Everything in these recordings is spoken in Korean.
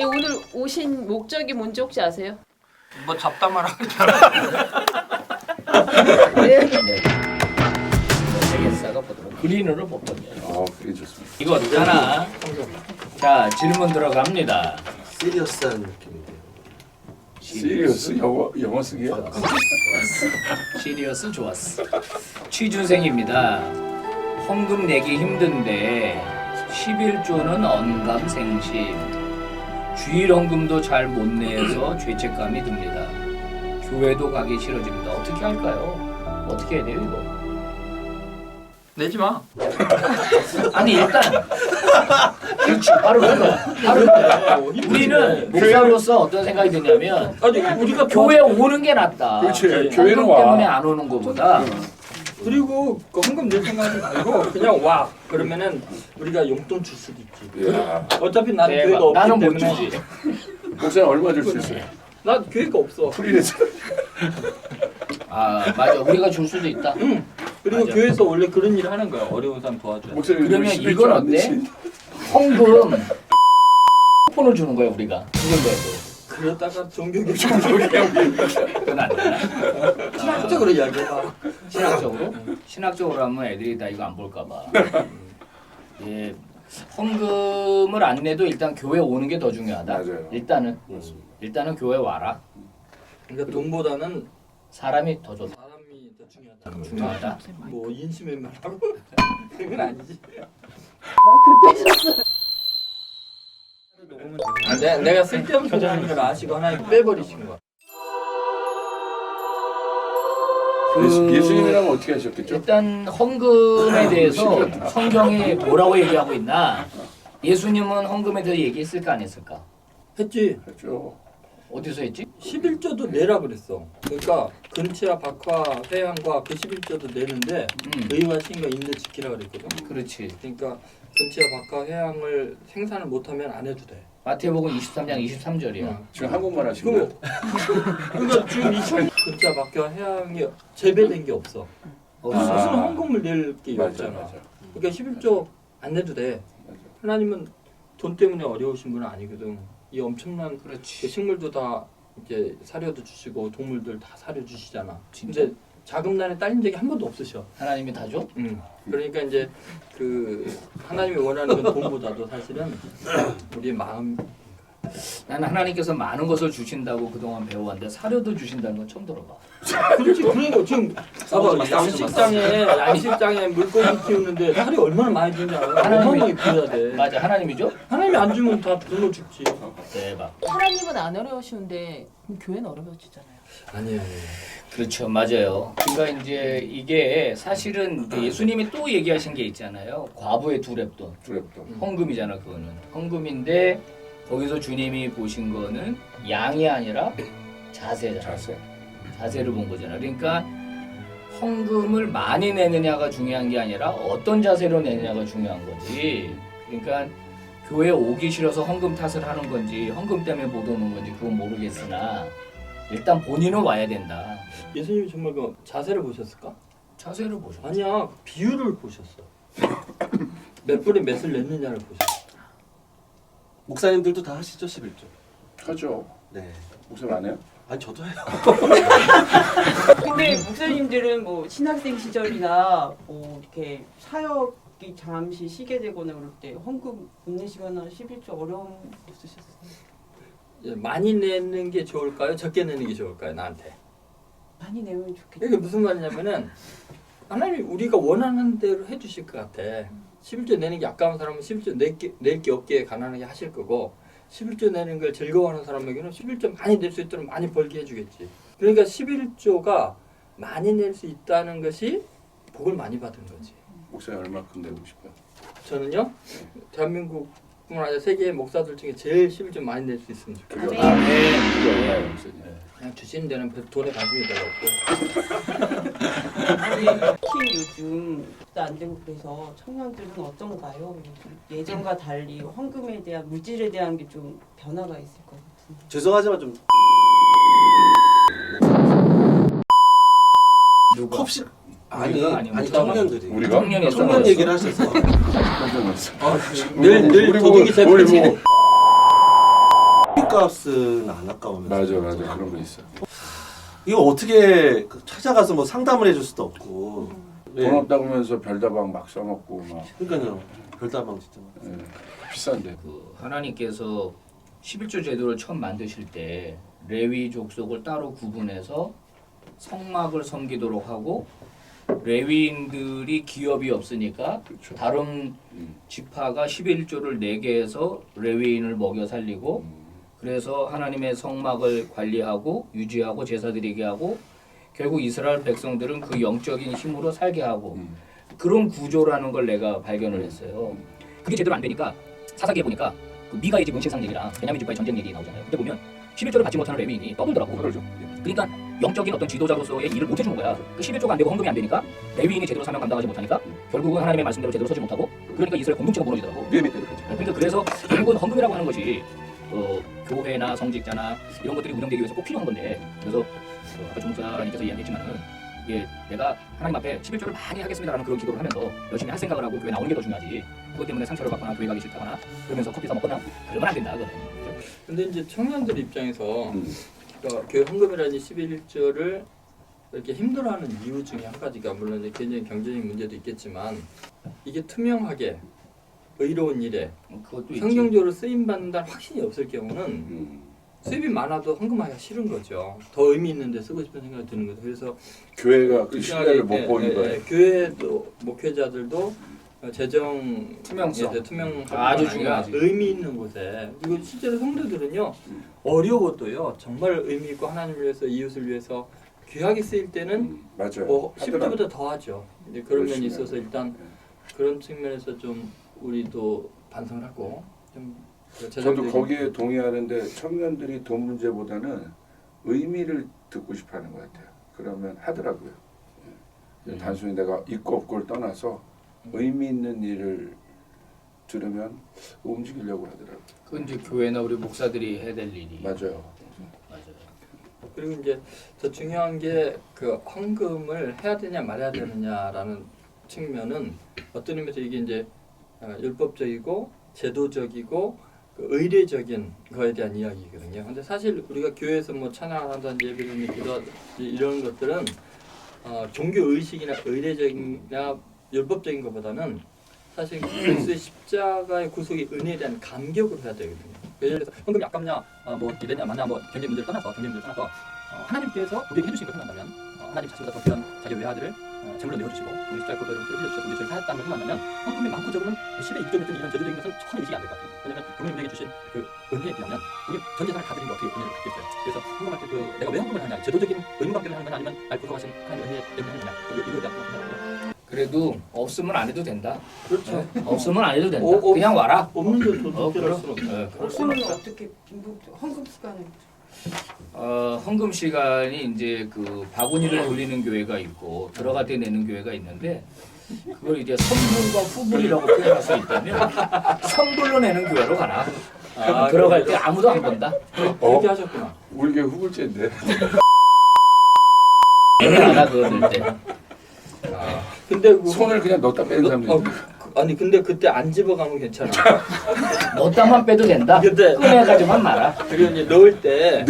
예, 오늘 오신 목적이 뭔지 혹시 아세요? 뭐 잡담하라 네. 되겠어가 보도록 그린으로 뽑거든요. 그게 좋습니다. 이거 하나. 자, 질문 들어갑니다. 시리어스한 느낌인데요. 시리어스 영어 쓰기야. 시리어스 좋았어. 취준생입니다. 헌금 내기 힘든데 11조는 언감생심. 주일 헌금도 잘 못 내서 죄책감이 듭니다. 교회도 가기 싫어집니다. 어떻게 할까요? 어떻게 해야 돼요 이거? 내지 마. 아니 일단 그렇지 바로 그거 바로 우리는 목사로서 어떤 생각이 드냐면 아니 우리가 교회 오는 게 낫다. 그렇지. 헌금 교회는 와. 때문에 안 오는 거보다 그리고 그 헌금 낼 생각하지 말고 그냥 와. 그러면은 우리가 용돈 줄 수도 있지. 야, 어차피 나는 대박. 교회가 없기 나는 못 때문에. 주지. 목사님 얼마 줄 수 있어요? 나 교회가 없어. 프리랜서. 아 맞아 우리가 줄 수도 있다. 그리고 맞아. 교회에서 원래 그런 일을 하는 거야. 어려운 사람 도와줘야 돼. 목사님 그러면 11조 이건 안 어때? 내시- 헌금 폰을 주는 거야 우리가 이정도에도. 그러다가 종교교 그건 안 되나? 신학적으로 이야기해봐. 신학적으로? 신학적으로 하면 애들이 다 이거 안 볼까 봐. 예, 헌금을 안 내도 일단 교회 오는 게 더 중요하다. 맞아요. 일단은 교회 와라. 그러니까 돈보다는 사람이 더 좋다. 사람이 더 중요하다. 중요하다. 뭐 인심의 말하고 그건 아니지. 마이크를 빼셨어요. 내가 쓸데없는 소리 하는 걸 아시고 하나님 빼버리신 거야. 예수님이라면 어떻게 하셨겠죠? 일단 헌금에 대해서 성경이 뭐라고 얘기하고 있나? 예수님은 헌금에 대해서 얘기했을까 안 했을까? 했지. 그렇죠. 어디서 했지? 11조도 내라 그랬어. 그러니까 근치와 박화 회양과 그 11조도 내는데 의와 신과 인도 지키라 그랬거든. 그렇지. 그러니까 근치와 박화 회양을 생산을 못하면 안 해도 돼. 마태복음 23장 23절이야. 지금 한국말 하시는 거예요? 그러니까 지금 2000 근치와 박화 회양이 재배된 게 없어. 없어. 무슨 헌금을 낼 게 맞아, 없잖아. 맞아. 그러니까 11조 안 내도 돼. 하나님은 돈 때문에 어려우신 분은 아니거든. 이 엄청난 그 그렇지. 식물도 다 이제 사료도 주시고 동물들 다 사료 주시잖아. 진짜? 근데 자금난에 딸린 적이 한 번도 없으셔. 하나님이 다 줘? 그러니까 이제 그 하나님이 원하는 건 돈보다도 사실은 우리의 마음. 나는 하나님께서 많은 것을 주신다고 그동안 배워왔는데 사료도 주신다는 건 처음 들어봐. 그렇지. 그러니까 지금 봐봐 양식장에 물고기 키우는데 사료 얼마나 많이 주는지 알아? 어마어마하게 비워야 돼. 맞아, 하나님이죠? 하나님이 안 주면 다 굶어 죽지. 대박. 하나님은 안 어려우시는데 그럼 교회는 어려워지잖아요. 아니에요. 그렇죠, 맞아요. 그러니까 이제 이게 사실은 이제 예수님이 또 얘기하신 게 있잖아요. 과부의 두 렙돈. 두렵다. 헌금이잖아, 그거는. 헌금인데 거기서 주님이 보신 거는 양이 아니라 자세잖아. 자세. 자세를 본 거잖아. 그러니까 헌금을 많이 내느냐가 중요한 게 아니라 어떤 자세로 내느냐가 중요한 거지. 그러니까 교회 오기 싫어서 헌금 탓을 하는 건지 헌금 때문에 못 오는 건지 그건 모르겠으나 일단 본인은 와야 된다. 예수님이 정말 그 자세를 보셨을까? 자세를 보셔. 아니야. 비율을 보셨어. 몇 불에 몇을 냈느냐를 보셨어. 목사님들도 다 하시죠 11조? 하죠. 네. 목사님 안 해요? 아니 저도 해요. 근데 목사님들은 뭐 신학생 시절이나 뭐 이렇게 사역이 잠시 쉬게 되거나 그럴 때 헌금 못 내시거나 11조 어려움 없으셨어요? 예, 많이 내는 게 좋을까요? 적게 내는 게 좋을까요? 나한테. 많이 내면 좋겠다. 이게 무슨 말이냐면은 하나님이 우리가 원하는 대로 해주실 것 같아. 11조 내는 게 아까운 사람은 11조 낼 게 없게 가난하게 하실 거고 11조 내는 걸 즐거워하는 사람에게는 11조 많이 낼 수 있도록 많이 벌게 해주겠지. 그러니까 11조가 많이 낼 수 있다는 것이 복을 많이 받은 거지. 목사님 얼마큼 내고 싶어요? 저는요, 대한민국뿐만 아니라 세계의 목사들 중에 제일 11조 많이 낼 수 있으면 좋겠어요. 그게 아멘. 그게 얼마예요, 목사님? 그냥 주시는 데는 돈에 관심이 별로 없고. 아니 특히 요즘 안 되고 그래서 청년들은 어떤가요? 요즘 예전과 달리 헌금에 대한 물질에 대한 게 좀 변화가 있을 것 같은데. 죄송하지만 좀 누가? 컵시 아니 우리가 아니면 아니 누가? 청년들이 우리가? 청년이 청년 얘기를 하셔서 깜짝 놀랐어. 늘 우리 도둑이 우리 잡히지. 값은 안 아까우면서. 맞아 그런 거 있어. 이거 어떻게 찾아가서 뭐 상담을 해줄 수도 없고. 돈 없다고 하면서 별다방 막 써먹고 막. 그러니까요. 별다방 진짜. 예. 비싼데. 그 하나님께서 11조 제도를 처음 만드실 때 레위 족속을 따로 구분해서 성막을 섬기도록 하고 레위인들이 기업이 없으니까 그렇죠. 다른 지파가 11조를 내게 해서 레위인을 먹여 살리고 그래서 하나님의 성막을 관리하고 유지하고 제사 드리게 하고 결국 이스라엘 백성들은 그 영적인 힘으로 살게 하고 그런 구조라는 걸 내가 발견을 했어요. 그게 제대로 안 되니까 사사기에 보니까 그 미가의 집 은신상 얘기랑 베냐민 지파의 전쟁 얘기 나오잖아요. 그때 보면 11조를 받지 못하는 레위인이 떠들더라고. 그러죠. 그러니까 영적인 어떤 지도자로서의 일을 못 해주는 거야. 그 11조가 안 되고 헌금이 안 되니까 레위인이 제대로 사명 감당하지 못하니까 결국은 하나님의 말씀대로 제대로 서지 못하고 그러니까 이스라엘 공동체가 무너지더라고. 그러니까 그래서 결국은 헌금이라고 하는 것이 교회나 성직자나 이런 것들이 운영되기 위해서 꼭 필요한 건데 그래서 아까 종사님께서 이야기했지만은 이게 내가 하나님 앞에 11조를 많이 하겠습니다라는 그런 기도를 하면서 열심히 할 생각을 하고 교회 나오는 게 더 중요하지 그것 때문에 상처를 받거나 교회 가기 싫다거나 그러면서 커피 사 먹거나 그러면 안 된다. 근데 이제 청년들 입장에서 그러니까 교회 헌금이라는 11조를 이렇게 힘들어하는 이유 중에 한 가지가 물론 이제 개인적인 경제적인 문제도 있겠지만 이게 투명하게 의로운 일에 그것도 있지. 성경적으로 쓰임 받는다는 확신이 없을 경우는 수입이 많아도 헌금하기가 싫은 거죠. 더 의미 있는 데 쓰고 싶은 생각이 드는 거죠. 그래서 교회가 그 신뢰를 못 보는 거예요. 교회도 목회자들도 재정 투명성. 투명하고 아주 중요하지. 의미 있는 곳에 그리고 실제로 성도들은요 어려워도요 정말 의미 있고 하나님을 위해서 이웃을 위해서 귀하게 쓰일 때는 맞아요. 뭐 하더라고요. 11조보다 더 하죠. 이제 그런 면이 열심히 있어서 하죠. 일단 그런 측면에서 좀 우리도 반성을 하고 좀 저도 거기에 동의하는데 청년들이 돈 문제보다는 의미를 듣고 싶어하는 것 같아요. 그러면 하더라고요. 단순히 내가 있고 없고를 떠나서 의미 있는 일을 들으면 움직이려고 하더라고요. 그건 이제 교회나 우리 목사들이 해야 될 일이. 맞아요. 맞아요. 그리고 이제 더 중요한 게 그 헌금을 해야 되냐 말아야 되느냐라는 측면은 어떤 의미에서 이게 이제 율법적이고 제도적이고 그 의례적인 거에 대한 이야기거든요. 근데 사실 우리가 교회에서 뭐 찬양한다든지 예배드리는 기도 이런 것들은 종교 의식이나 의례적이나 율법적인 것보다는 사실 그리스도의 십자가의 구속의 은혜에 대한 감격으로 해야 되거든요. 예를 들어서 헌금이 아깝냐, 뭐 이랬냐, 맞냐, 뭐 경제 문제를 떠나서 하나님께서 우리에게 해주신 것을 생각한다면 하나님 자신보다 더 귀한 자기 외아들을 제물로 내어주시고 우리 십자가 고백으로 흘려주셔서 우리 죄를 사했다는 걸 생각한다면 헌금이 많고 적으면 시대 이점이든 이런 제도적인 것은 전혀 의식이 안 될 것 같아요. 왜냐하면 부모님에게 주신 그 은혜에 비하면 우리 전 재산을 다 드린 게 어떻게 은혜를 갚겠어요. 그래서 헌금할 때 내가 왜 헌금을 하냐, 제도적인 의무감 때문에 하는 거냐 아니면 날 구속하신 하나님의 은혜 때문에 하는 거냐 이거에 대한 생각을 그래도 없으면 안 해도 된다. 그렇죠. 없으면 안 해도 된다. 어, 그냥 와라. 없는데 더 그럼. 특별할 수는 없어요. 그거는 어떻게 헌금 습관을 헌금 시간이 이제 그 바구니를 돌리는 교회가 있고 들어갈 때 내는 교회가 있는데 그걸 이제 선불과 후불이라고 표현할 수 있다면 선불로 내는 교회로 가라. 들어갈 때 아무도 안 본다. 그렇게 하셨구나. 우리 교회 후불제인데. 알아 그거 들 때. 근데 그 손을 그냥 넣었다 빼는 사람들. 아니 근데 그때 안 집어가면 괜찮아. 넣었다만 빼도 된다. 근데 꺼내가지만 말아. 그리고 이제 넣을 때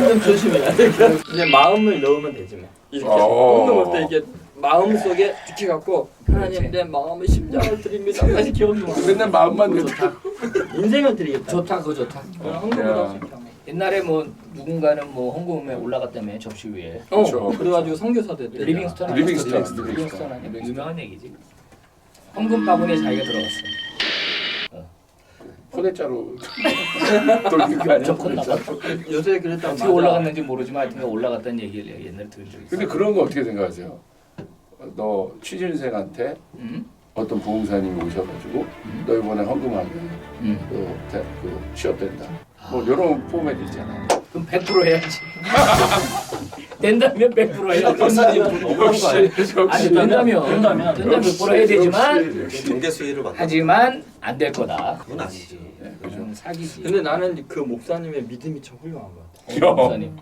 좀 조심해야 돼. 이제 마음을 넣으면 되지 뭐. 이렇게 헌금할 때 이게 마음 속에 이렇게 갖고 하나님 내 마음의 심장을 드립니다. 다시 기억이 나. 맨날 마음만 내도 인생을 드리겠다. 좋다 그거 좋다. 헌금보다 좋다. 옛날에 뭐 누군가는 뭐 헌금에 올라갔다며 접시 위에. 그렇죠. 그래가지고 선교사 됐대. 리빙스턴 리빙스턴 아니야? 유명한 얘기지. 헌금 바구니에 자기가 들어갔어. 포대자로 돌린 거 아니야? 적었나 봐. 요새 그랬다고 어떻게 올라갔는지 모르지만 하여튼 올라갔다는 얘기를 내가 옛날에 들은 적이 있어. 근데 그런 거 어떻게 생각하세요? 너 취준생한테 어떤 부흥사님이 오셔가지고 너 이번에 헌금하면 그 취업된다. 뭐 이런 포맷 있잖아. 그럼 100% 해야지. 된다면 100% 해요. 박사님 너무한 거 아니에요? 아니 된다면 100% 해야 되지만 경계 수위를 받. 하지만 안 될 거다. 그건 아니지. 그건 사기지. 근데 나는 그 목사님의 믿음이 참 훌륭한 것 같아. 목사님.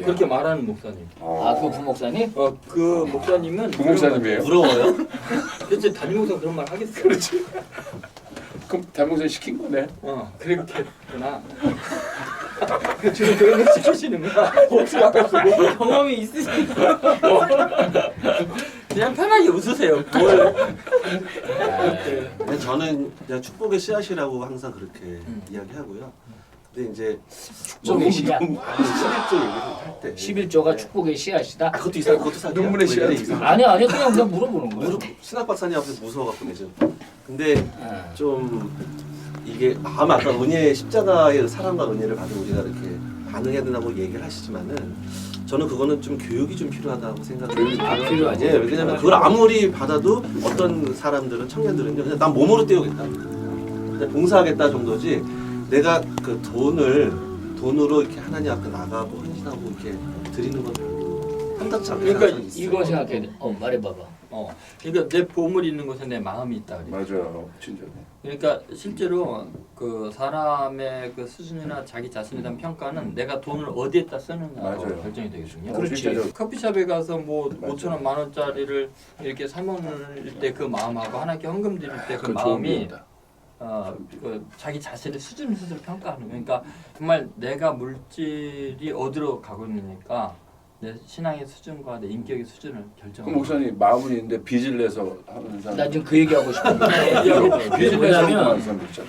그렇게 말하는 목사님. 아그 부목사님? 그 목사님은 부목사님이에요? 부러워요? 그렇지 담임 목사 그런 말 하겠어. 그렇지. 그럼 담임목사 시킨 거네. 그렇게 했구나. 지금 그런 거 시키시는구나. 어떻게 아까 쓰고 경험이 있으시니까. 그냥 편하게 웃으세요. 뭘? 근데 저는 그냥 축복의 씨앗이라고 항상 그렇게 이야기하고요. 근데 이제 축복의 씨앗. 11조 얘기를 할 때 11조가 축복의 씨앗이다. 그것도 이상 그것도 사기야. 눈물의 왜 이래, 씨앗. 이상. 아니야 그냥 물어보는 거야. 무릎 신학 박사님 앞에서 무서워갖고 내죠. 근데 아. 좀 이게 아까 은혜 십자가의 사랑과 은혜를 받은 우리가 이렇게 반응해야 된다고 얘기를 하시지만은 저는 그거는 좀 교육이 좀 필요하다고 생각해요. 필요하지. 예, 왜냐면 그걸 아무리 받아도 어떤 사람들은 청년들은요 그냥 난 몸으로 때우겠다, 그냥 봉사하겠다 정도지. 내가 그 돈으로 이렇게 하나님 앞에 나가고 헌신하고 이렇게 드리는 건 탐탁지 않게 그러니까 생각하는 게 있어요. 이거 생각해. 말해봐봐. 그러니까 내 보물이 있는 곳에 내 마음이 있다 그래. 맞아요, 진짜. 그러니까 실제로 그 사람의 그 수준이나 자기 자신에 대한 평가는 내가 돈을 어디에다 쓰느냐로 맞아요. 결정이 되거든요. 그렇지. 진짜죠. 커피숍에 가서 뭐 맞아요. 5천 원, 만 원짜리를 이렇게 사모을 때 그 마음하고 하나님께 헌금 드릴 때 그 그건 좋은 마음이 비유다. 그 자기 자신의 수준을 스스로 평가하는 거예요. 그러니까 정말 내가 물질이 어디로 가고 있느니까 내 신앙의 수준과 내 인격의 수준을 그 결정하는 목사님 마음은 있는데 빚을 내서 하는 사람. 나 지금 그 얘기하고 싶은데 빚을 내서 왜냐면 하는 사람 있잖아.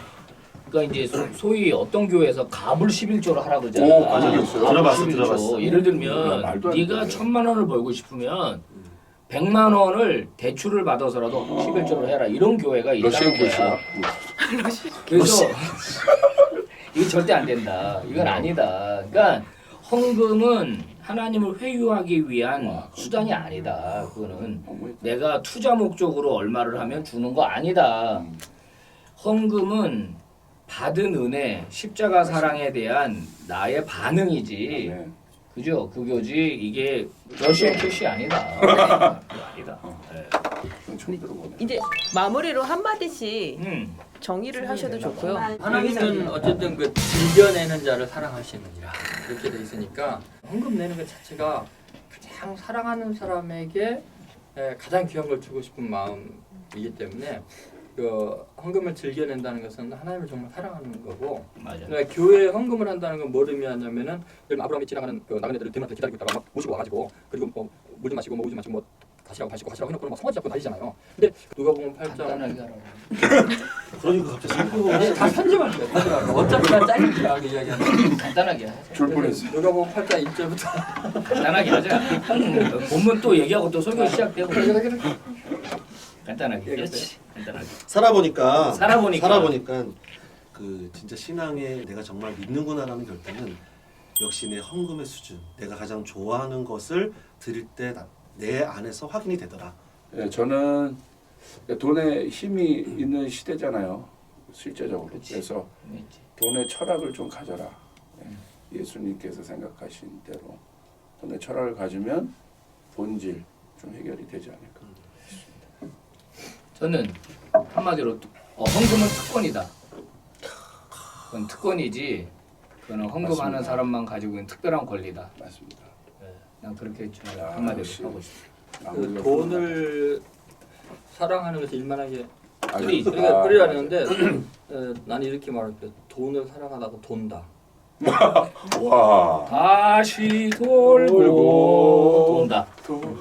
그러니까 이제 소위 어떤 교회에서 갑을 11조로 하라 그러잖아. 오, 그런 적 있어요? 들어봤어, 11조. 들어봤어. 예를 야, 들면 말도 안 네가 돼. 1,000만 원을 벌고 싶으면 100만 원을 대출을 받아서라도 11조로 해라. 이런 교회가 러시아 있다는 거야. 교수야. 그래서 이거 절대 안 된다. 이건 아니다. 그러니까 헌금은 하나님을 회유하기 위한 수단이 아니다. 그거는 내가 투자 목적으로 얼마를 하면 주는 거 아니다. 헌금은 받은 은혜, 십자가 사랑에 대한 나의 반응이지. 네. 그죠? 그거지. 이게 러시아 캐시 아니다. 아니다. 네. 그건 처음 들어보네. 이제 마무리로 한 마디씩 정의를 하셔도 좋고요. 하나님은 어쨌든 그 즐겨내는 자를 사랑하시느니라 이렇게 돼 있으니까 헌금 내는 것 자체가 가장 사랑하는 사람에게 가장 귀한 걸 주고 싶은 마음이기 때문에 그 헌금을 즐겨낸다는 것은 하나님을 정말 사랑하는 거고, 맞아. 그러니까 교회에 헌금을 한다는 건 뭐를 의미하냐면은 아브라함이 지나가는 그 나그네들을 들한테 기다리고 있다가 막 모시고 와가지고 그리고 뭐 물 좀 마시고 뭐 우유 좀 마시고 뭐 가시라고 해놓고 막 성화지 잡고 다니잖아요. 근데 누가복음 8장 간단하게 하라고. 그러니까 갑자기 성경을 다 편집할 거야. 어차피 다 잘리니까 이야기하는. 간단하게 하자. 줄 뻔했어. 누가복음 8장 1절부터 간단하게 하자. 본문 또 얘기하고 또 설교 시작되고. 간단하게. 그렇지. 간단하게. 살아보니까 그 진짜 신앙에 내가 정말 믿는구나라는 결단은 역시 내 헌금의 수준, 내가 가장 좋아하는 것을 드릴 때 내 안에서 확인이 되더라. 예, 저는 돈에 힘이 있는 시대잖아요. 실제적으로. 그치. 그래서 돈의 철학을 좀 가져라. 예, 예수님께서 생각하신 대로 돈의 철학을 가지면 본질 좀 해결이 되지 않을까. 저는 한마디로 헌금은 특권이다. 그건 특권이지. 그거는 헌금하는 맞습니다. 사람만 가지고 있는 특별한 권리다. 맞습니다. 난 그렇게 좀 야, 한마디로 역시. 하고 싶어. 그 돈을 사랑하는 것이 일만하게 그리죠. 그러니까 그래야 되는데 나는 이렇게 말할게. 돈을 사랑하다가 돈다. 와. 다시 돌고 돈다. 돈.